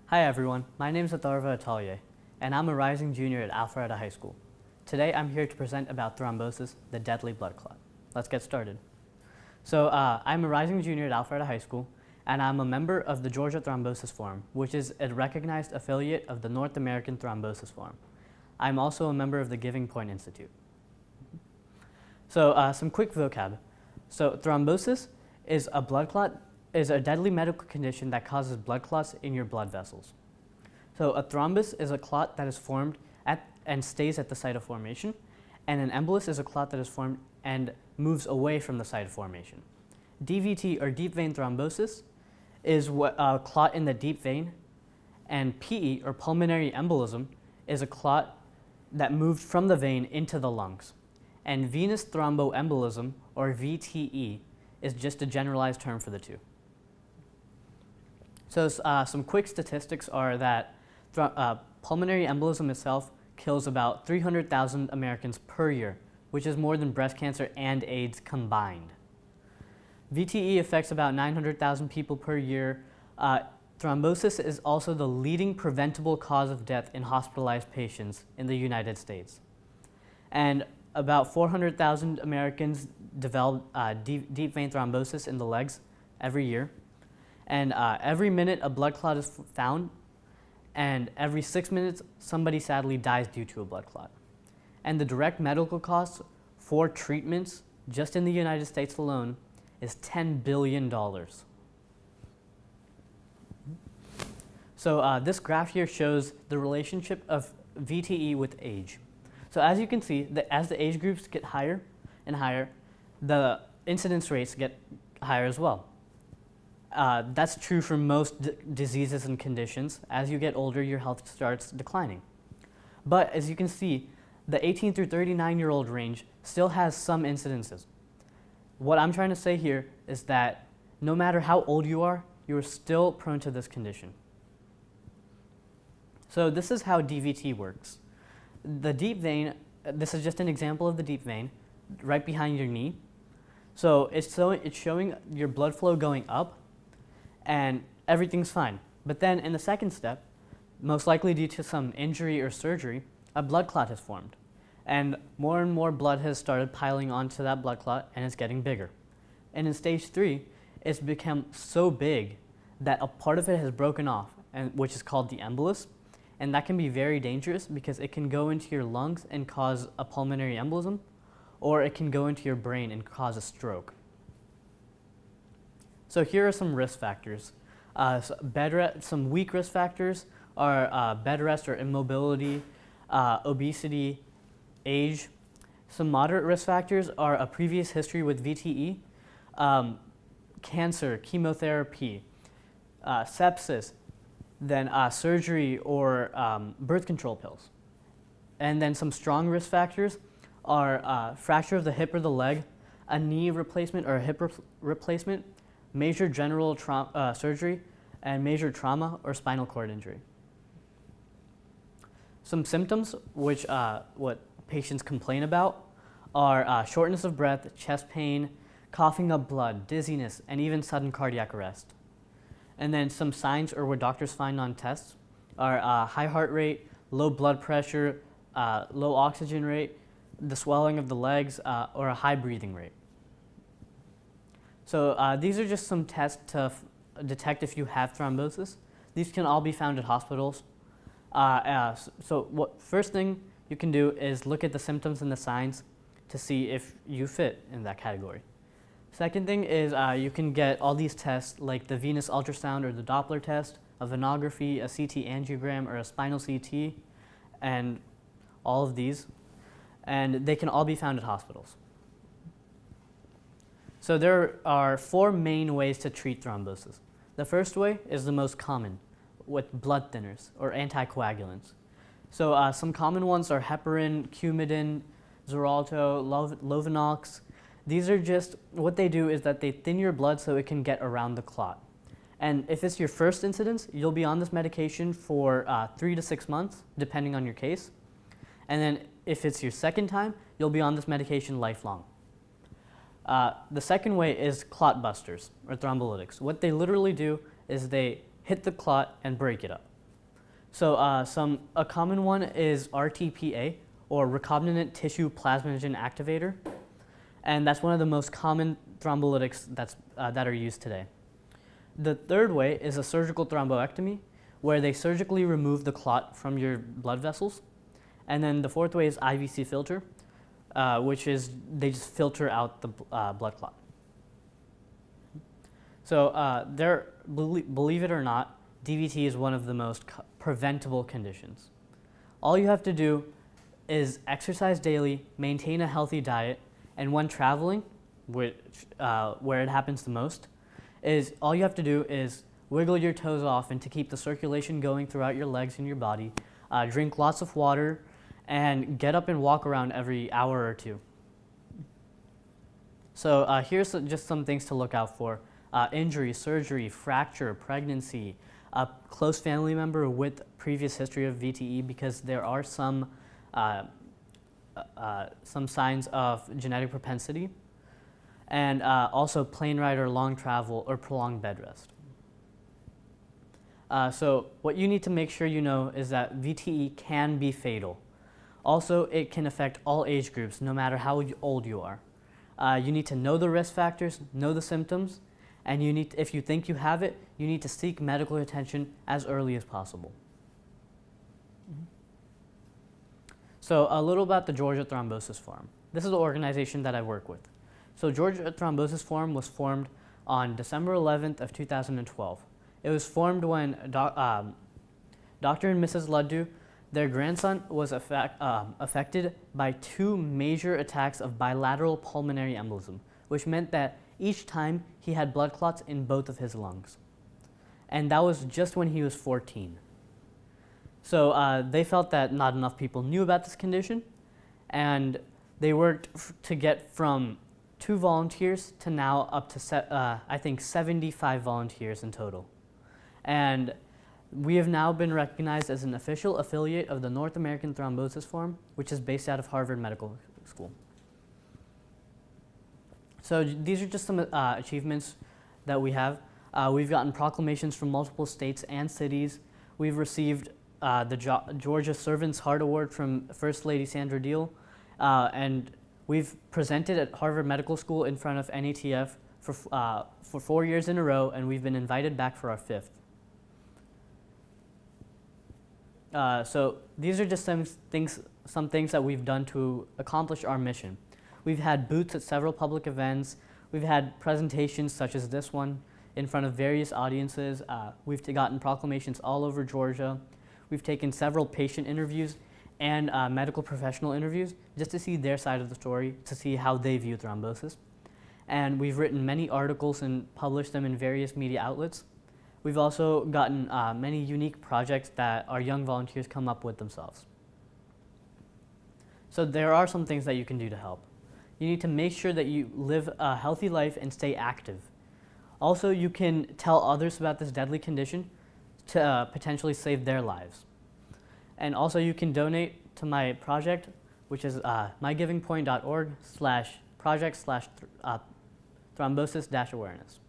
Hi everyone, my name is Atharva Atalye, and I'm a rising junior at Alpharetta High School. Today I'm here to present about thrombosis, the deadly blood clot. Let's get started. So I'm a rising junior at Alpharetta High School, and I'm a member of the Georgia Thrombosis Forum, which is a recognized affiliate of the North American Thrombosis Forum. I'm also a member of the GivingPoint Institute. So some quick vocab. So thrombosis is a blood clot, is a deadly medical condition that causes blood clots in your blood vessels. So a thrombus is a clot that is formed and stays at the site of formation, and an embolus is a clot that is formed and moves away from the site of formation. DVT, or deep vein thrombosis, is a clot in the deep vein, and PE, or pulmonary embolism, is a clot that moved from the vein into the lungs. And venous thromboembolism, or VTE, is just a generalized term for the two. So some quick statistics are that pulmonary embolism itself kills about 300,000 Americans per year, which is more than breast cancer and AIDS combined. VTE affects about 900,000 people per year. Thrombosis is also the leading preventable cause of death in hospitalized patients in the United States. And about 400,000 Americans develop deep vein thrombosis in the legs every year. And every minute a blood clot is found, and every 6 minutes somebody sadly dies due to a blood clot. And the direct medical costs for treatments just in the United States alone is $10 billion. So this graph here shows the relationship of VTE with age. So as you can see, as the age groups get higher and higher, the incidence rates get higher as well. That's true for most diseases and conditions. As you get older, your health starts declining. But as you can see, the 18 through 39-year-old range still has some incidences. What I'm trying to say here is that no matter how old you are still prone to this condition. So this is how DVT works. The deep vein, this is just an example of the deep vein, right behind your knee. So it's showing your blood flow going up, and everything's fine. But then in the second step, most likely due to some injury or surgery, a blood clot has formed. And more blood has started piling onto that blood clot, and it's getting bigger. And in stage 3, it's become so big that a part of it has broken off, which is called the embolus. And that can be very dangerous because it can go into your lungs and cause a pulmonary embolism, or it can go into your brain and cause a stroke. So here are some risk factors. Some weak risk factors are bed rest or immobility, obesity, age. Some moderate risk factors are a previous history with VTE, cancer, chemotherapy, sepsis, then surgery or birth control pills. And then some strong risk factors are fracture of the hip or the leg, a knee replacement or a hip replacement, major general surgery, and major trauma or spinal cord injury. Some symptoms which what patients complain about are shortness of breath, chest pain, coughing up blood, dizziness, and even sudden cardiac arrest. And then some signs, or what doctors find on tests, are high heart rate, low blood pressure, low oxygen rate, the swelling of the legs, or a high breathing rate. So these are just some tests to detect if you have thrombosis. These can all be found at hospitals. First thing you can do is look at the symptoms and the signs to see if you fit in that category. Second thing is you can get all these tests like the venous ultrasound or the Doppler test, a venography, a CT angiogram, or a spinal CT, and all of these. And they can all be found at hospitals. So there are 4 main ways to treat thrombosis. The first way is the most common, with blood thinners or anticoagulants. So some common ones are heparin, Coumadin, Xarelto, Lovenox. These are just, what they do is that they thin your blood so it can get around the clot. And if it's your first incidence, you'll be on this medication for 3 to 6 months, depending on your case. And then if it's your second time, you'll be on this medication lifelong. The second way is clot busters or thrombolytics. What they literally do is they hit the clot and break it up. So a common one is RTPA, or recombinant tissue plasminogen activator, and that's one of the most common thrombolytics that are used today. The third way is a surgical thromboectomy, where they surgically remove the clot from your blood vessels. And then the fourth way is IVC filter, which is they just filter out the blood clot. So believe it or not, DVT is one of the most preventable conditions. All you have to do is exercise daily, maintain a healthy diet, and when traveling, which, where it happens the most, is all you have to do is wiggle your toes off and to keep the circulation going throughout your legs and your body, drink lots of water, and get up and walk around every hour or two. So here's just some things to look out for. Injury, surgery, fracture, pregnancy, a close family member with previous history of VTE, because there are some signs of genetic propensity, and also plane ride or long travel or prolonged bed rest. So what you need to make sure you know is that VTE can be fatal. Also, it can affect all age groups, no matter how old you are. You need to know the risk factors, know the symptoms, and you need to, if you think you have it, you need to seek medical attention as early as possible. So a little about the Georgia Thrombosis Forum. This is the organization that I work with. So Georgia Thrombosis Forum was formed on December 11th of 2012. It was formed when Dr. and Mrs. Luddu, their grandson, was affected by 2 major attacks of bilateral pulmonary embolism, which meant that each time he had blood clots in both of his lungs. And that was just when he was 14. So they felt that not enough people knew about this condition, and they worked to get from 2 volunteers to now up to I think 75 volunteers in total. And we have now been recognized as an official affiliate of the North American Thrombosis Forum, which is based out of Harvard Medical School. So these are just some achievements that we have. We've gotten proclamations from multiple states and cities. We've received the Georgia Servant's Heart Award from First Lady Sandra Deal, and we've presented at Harvard Medical School in front of NATF for 4 years in a row, and we've been invited back for our 5th. So these are just some things that we've done to accomplish our mission. We've had booths at several public events. We've had presentations such as this one in front of various audiences. We've gotten proclamations all over Georgia. We've taken several patient interviews and medical professional interviews just to see their side of the story, to see how they view thrombosis. And we've written many articles and published them in various media outlets. We've also gotten many unique projects that our young volunteers come up with themselves. So there are some things that you can do to help. You need to make sure that you live a healthy life and stay active. Also, you can tell others about this deadly condition to potentially save their lives. And also you can donate to my project, which is mygivingpoint.org/project/thrombosis-awareness.